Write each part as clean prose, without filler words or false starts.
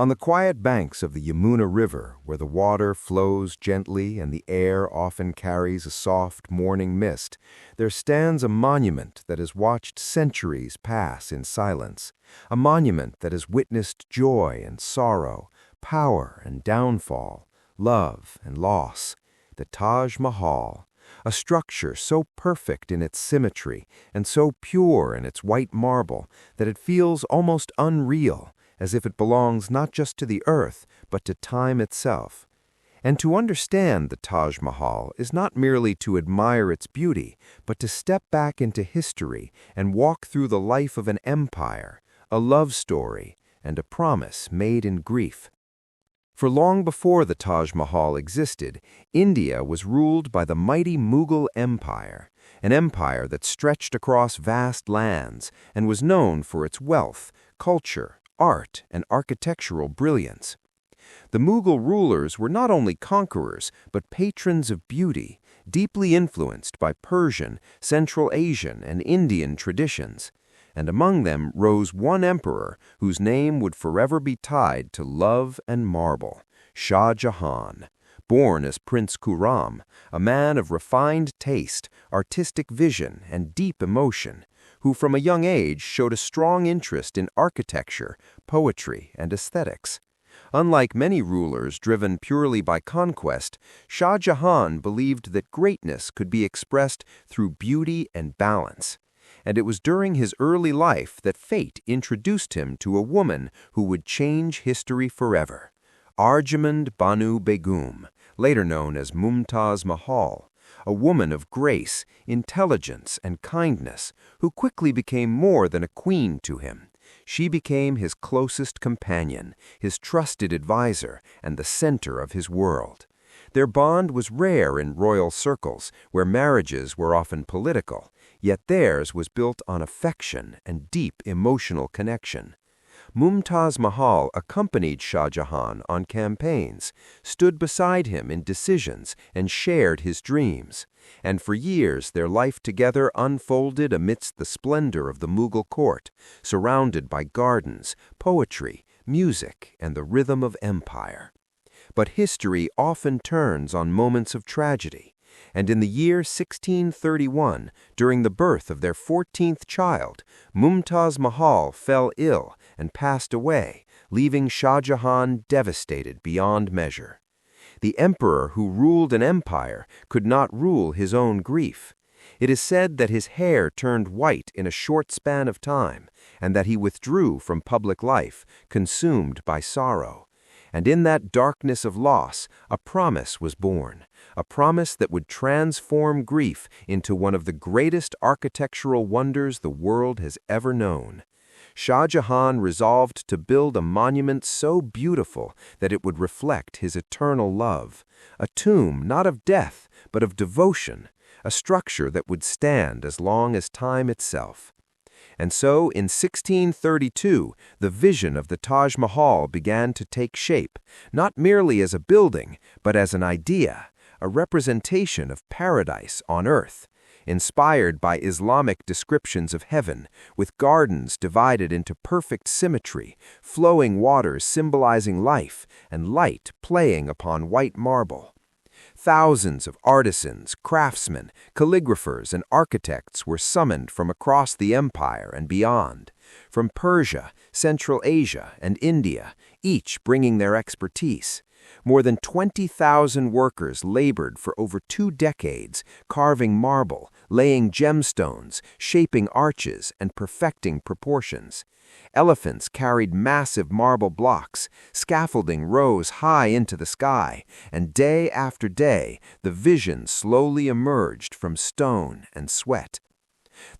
On the quiet banks of the Yamuna River, where the water flows gently and the air often carries a soft morning mist, there stands a monument that has watched centuries pass in silence, a monument that has witnessed joy and sorrow, power and downfall, love and loss, the Taj Mahal, a structure so perfect in its symmetry and so pure in its white marble that it feels almost unreal, as if it belongs not just to the earth, but to time itself. And to understand the Taj Mahal is not merely to admire its beauty, but to step back into history and walk through the life of an empire, a love story, and a promise made in grief. For long before the Taj Mahal existed, India was ruled by the mighty Mughal Empire, an empire that stretched across vast lands and was known for its wealth, culture, art, and architectural brilliance. The Mughal rulers were not only conquerors, but patrons of beauty, deeply influenced by Persian, Central Asian, and Indian traditions. And among them rose one emperor whose name would forever be tied to love and marble, Shah Jahan. Born as Prince Khurram, a man of refined taste, artistic vision, and deep emotion, who from a young age showed a strong interest in architecture, poetry, and aesthetics. Unlike many rulers driven purely by conquest, Shah Jahan believed that greatness could be expressed through beauty and balance. And it was during his early life that fate introduced him to a woman who would change history forever, Arjamand Banu Begum, later known as Mumtaz Mahal, a woman of grace, intelligence, and kindness, who quickly became more than a queen to him. She became his closest companion, his trusted advisor, and the center of his world. Their bond was rare in royal circles, where marriages were often political, yet theirs was built on affection and deep emotional connection. Mumtaz Mahal accompanied Shah Jahan on campaigns, stood beside him in decisions, and shared his dreams. And for years their life together unfolded amidst the splendor of the Mughal court, surrounded by gardens, poetry, music, and the rhythm of empire. But history often turns on moments of tragedy, and in the year 1631, during the birth of their 14th child, Mumtaz Mahal fell ill and passed away, leaving Shah Jahan devastated beyond measure. The emperor who ruled an empire could not rule his own grief. It is said that his hair turned white in a short span of time, and that he withdrew from public life, consumed by sorrow. And in that darkness of loss, a promise was born, a promise that would transform grief into one of the greatest architectural wonders the world has ever known. Shah Jahan resolved to build a monument so beautiful that it would reflect his eternal love, a tomb not of death, but of devotion, a structure that would stand as long as time itself. And so, in 1632, the vision of the Taj Mahal began to take shape, not merely as a building, but as an idea, a representation of paradise on earth, inspired by Islamic descriptions of heaven, with gardens divided into perfect symmetry, flowing waters symbolizing life, and light playing upon white marble. Thousands of artisans, craftsmen, calligraphers, and architects were summoned from across the empire and beyond, from Persia, Central Asia, and India, each bringing their expertise. More than 20,000 workers labored for over 2 decades, carving marble, laying gemstones, shaping arches, and perfecting proportions. Elephants carried massive marble blocks, scaffolding rose high into the sky, and day after day the vision slowly emerged from stone and sweat.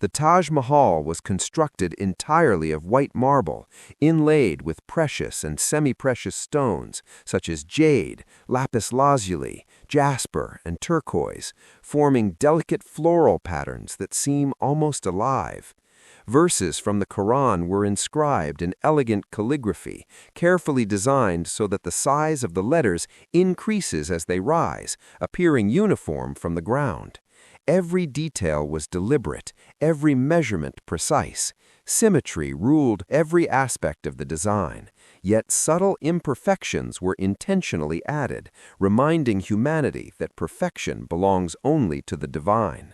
The Taj Mahal was constructed entirely of white marble, inlaid with precious and semi-precious stones such as jade, lapis lazuli, jasper, and turquoise, forming delicate floral patterns that seem almost alive. Verses from the Quran were inscribed in elegant calligraphy, carefully designed so that the size of the letters increases as they rise, appearing uniform from the ground. Every detail was deliberate, every measurement precise. Symmetry ruled every aspect of the design, yet subtle imperfections were intentionally added, reminding humanity that perfection belongs only to the divine.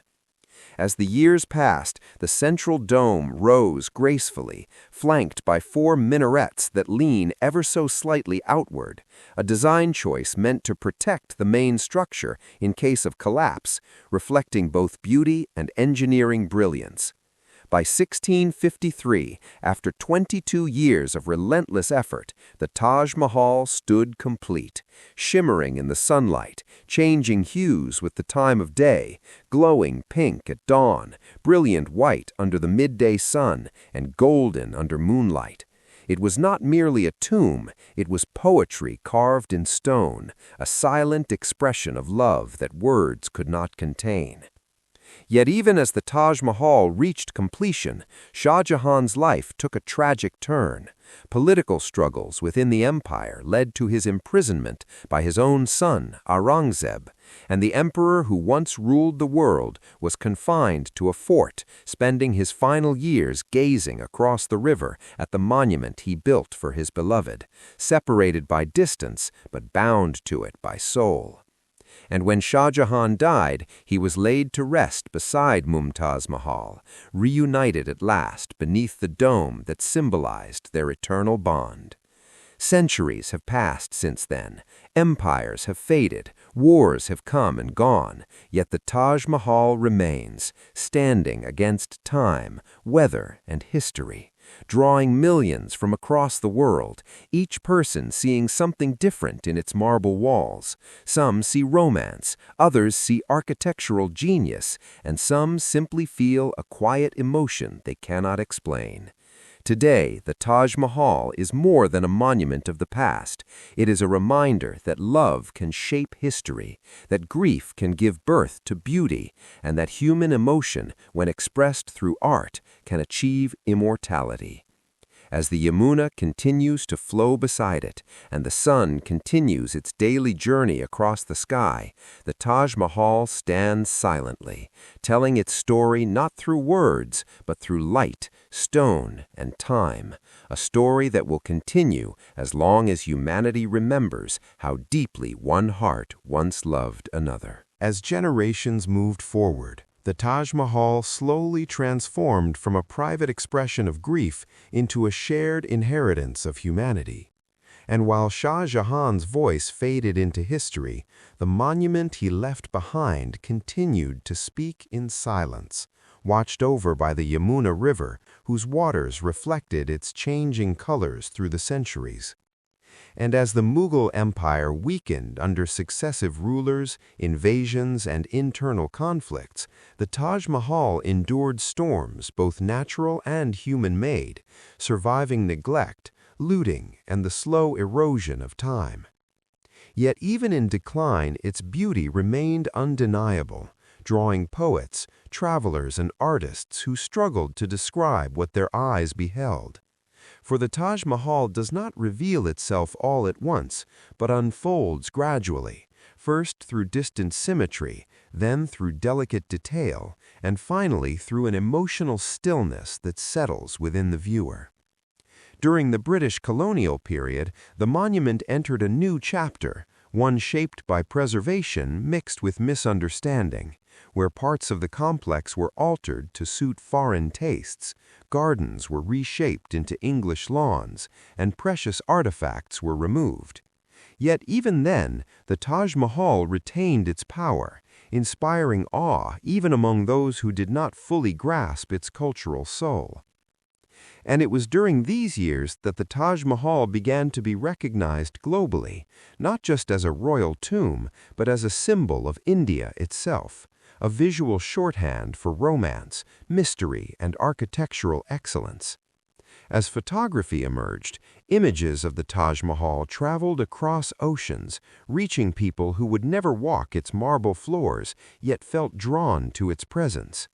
As the years passed, the central dome rose gracefully, flanked by 4 minarets that lean ever so slightly outward, a design choice meant to protect the main structure in case of collapse, reflecting both beauty and engineering brilliance. By 1653, after 22 years of relentless effort, the Taj Mahal stood complete, shimmering in the sunlight, changing hues with the time of day, glowing pink at dawn, brilliant white under the midday sun, and golden under moonlight. It was not merely a tomb, it was poetry carved in stone, a silent expression of love that words could not contain. Yet even as the Taj Mahal reached completion, Shah Jahan's life took a tragic turn. Political struggles within the empire led to his imprisonment by his own son, Aurangzeb, and the emperor who once ruled the world was confined to a fort, spending his final years gazing across the river at the monument he built for his beloved, separated by distance but bound to it by soul. And when Shah Jahan died, he was laid to rest beside Mumtaz Mahal, reunited at last beneath the dome that symbolized their eternal bond. Centuries have passed since then, empires have faded, wars have come and gone, yet the Taj Mahal remains, standing against time, weather, and history, drawing millions from across the world, each person seeing something different in its marble walls. Some see romance, others see architectural genius, and some simply feel a quiet emotion they cannot explain. Today, the Taj Mahal is more than a monument of the past. It is a reminder that love can shape history, that grief can give birth to beauty, and that human emotion, when expressed through art, can achieve immortality. As the Yamuna continues to flow beside it, and the sun continues its daily journey across the sky, the Taj Mahal stands silently, telling its story not through words, but through light, stone, and time, a story that will continue as long as humanity remembers how deeply one heart once loved another. As generations moved forward, the Taj Mahal slowly transformed from a private expression of grief into a shared inheritance of humanity. And while Shah Jahan's voice faded into history, the monument he left behind continued to speak in silence, watched over by the Yamuna River, whose waters reflected its changing colors through the centuries. And as the Mughal Empire weakened under successive rulers, invasions, and internal conflicts, the Taj Mahal endured storms, both natural and human-made, surviving neglect, looting, and the slow erosion of time. Yet even in decline, its beauty remained undeniable, drawing poets, travelers, and artists who struggled to describe what their eyes beheld. For the Taj Mahal does not reveal itself all at once, but unfolds gradually, first through distant symmetry, then through delicate detail, and finally through an emotional stillness that settles within the viewer. During the British colonial period, the monument entered a new chapter, one shaped by preservation mixed with misunderstanding, where parts of the complex were altered to suit foreign tastes, gardens were reshaped into English lawns, and precious artifacts were removed. Yet even then, the Taj Mahal retained its power, inspiring awe even among those who did not fully grasp its cultural soul. And it was during these years that the Taj Mahal began to be recognized globally, not just as a royal tomb, but as a symbol of India itself, a visual shorthand for romance, mystery, and architectural excellence. As photography emerged, images of the Taj Mahal traveled across oceans, reaching people who would never walk its marble floors, yet felt drawn to its presence.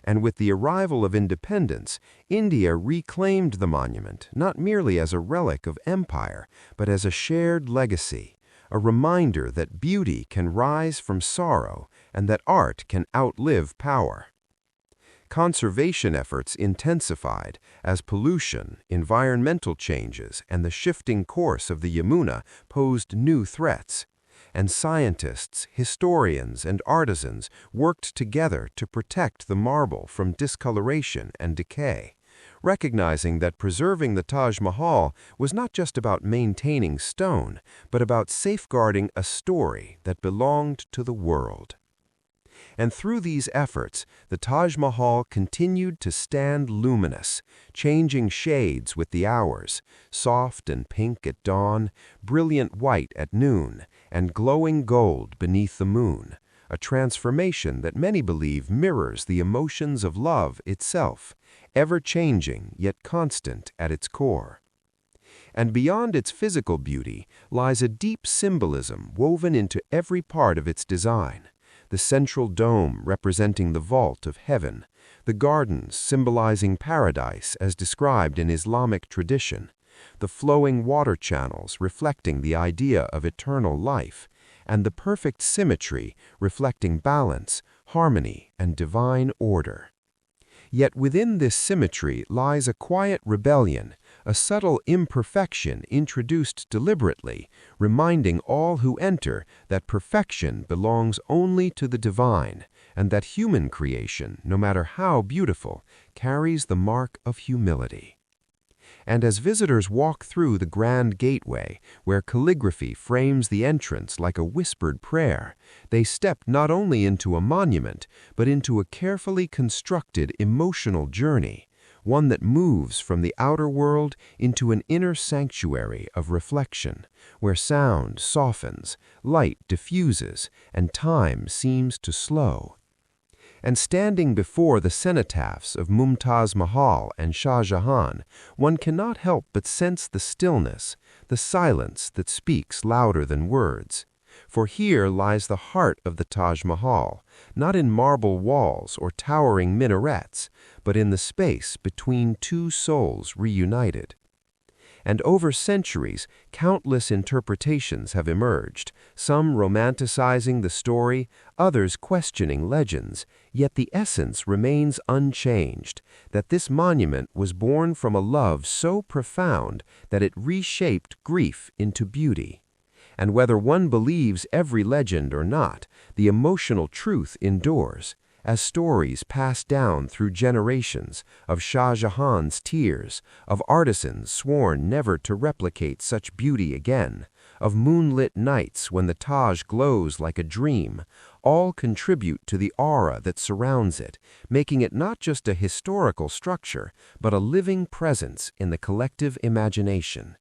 And with the arrival of independence, India reclaimed the monument not merely as a relic of empire, but as a shared legacy, a reminder that beauty can rise from sorrow and that art can outlive power. Conservation efforts intensified as pollution, environmental changes, and the shifting course of the Yamuna posed new threats. And scientists, historians, and artisans worked together to protect the marble from discoloration and decay, recognizing that preserving the Taj Mahal was not just about maintaining stone, but about safeguarding a story that belonged to the world. And through these efforts, the Taj Mahal continued to stand luminous, changing shades with the hours, soft and pink at dawn, brilliant white at noon, and glowing gold beneath the moon, a transformation that many believe mirrors the emotions of love itself, ever-changing yet constant at its core. And beyond its physical beauty lies a deep symbolism woven into every part of its design. The central dome representing the vault of heaven, the gardens symbolizing paradise as described in Islamic tradition, the flowing water channels reflecting the idea of eternal life, and the perfect symmetry reflecting balance, harmony, and divine order. Yet within this symmetry lies a quiet rebellion, a subtle imperfection introduced deliberately, reminding all who enter that perfection belongs only to the divine, and that human creation, no matter how beautiful, carries the mark of humility. And as visitors walk through the grand gateway, where calligraphy frames the entrance like a whispered prayer, they step not only into a monument, but into a carefully constructed emotional journey, one that moves from the outer world into an inner sanctuary of reflection, where sound softens, light diffuses, and time seems to slow. And standing before the cenotaphs of Mumtaz Mahal and Shah Jahan, one cannot help but sense the stillness, the silence that speaks louder than words. For here lies the heart of the Taj Mahal, not in marble walls or towering minarets, but in the space between two souls reunited. And over centuries, countless interpretations have emerged, some romanticizing the story, others questioning legends, yet the essence remains unchanged, that this monument was born from a love so profound that it reshaped grief into beauty. And whether one believes every legend or not, the emotional truth endures, as stories passed down through generations of Shah Jahan's tears, of artisans sworn never to replicate such beauty again, of moonlit nights when the Taj glows like a dream, all contribute to the aura that surrounds it, making it not just a historical structure, but a living presence in the collective imagination.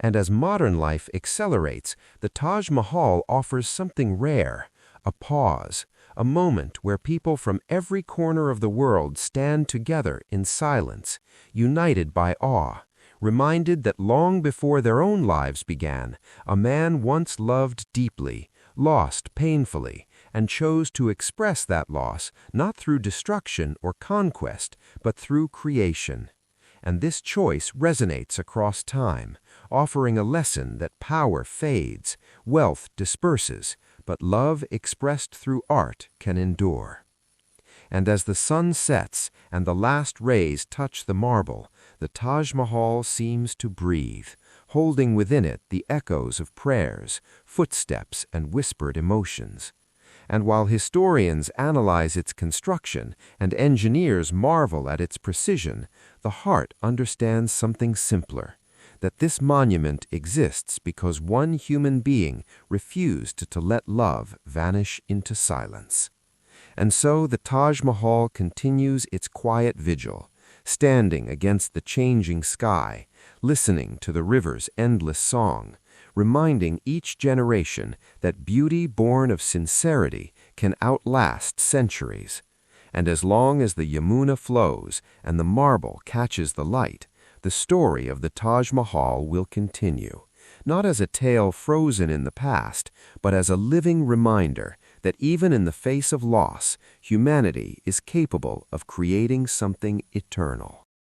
And as modern life accelerates, the Taj Mahal offers something rare, a pause, a moment where people from every corner of the world stand together in silence, united by awe, reminded that long before their own lives began, a man once loved deeply, lost painfully, and chose to express that loss not through destruction or conquest, but through creation. And this choice resonates across time, offering a lesson that power fades, wealth disperses, but love expressed through art can endure. And as the sun sets and the last rays touch the marble, the Taj Mahal seems to breathe, holding within it the echoes of prayers, footsteps, and whispered emotions. And while historians analyze its construction and engineers marvel at its precision, the heart understands something simpler, that this monument exists because one human being refused to let love vanish into silence. And so the Taj Mahal continues its quiet vigil, standing against the changing sky, listening to the river's endless song, reminding each generation that beauty born of sincerity can outlast centuries. And as long as the Yamuna flows and the marble catches the light, the story of the Taj Mahal will continue, not as a tale frozen in the past, but as a living reminder that even in the face of loss, humanity is capable of creating something eternal.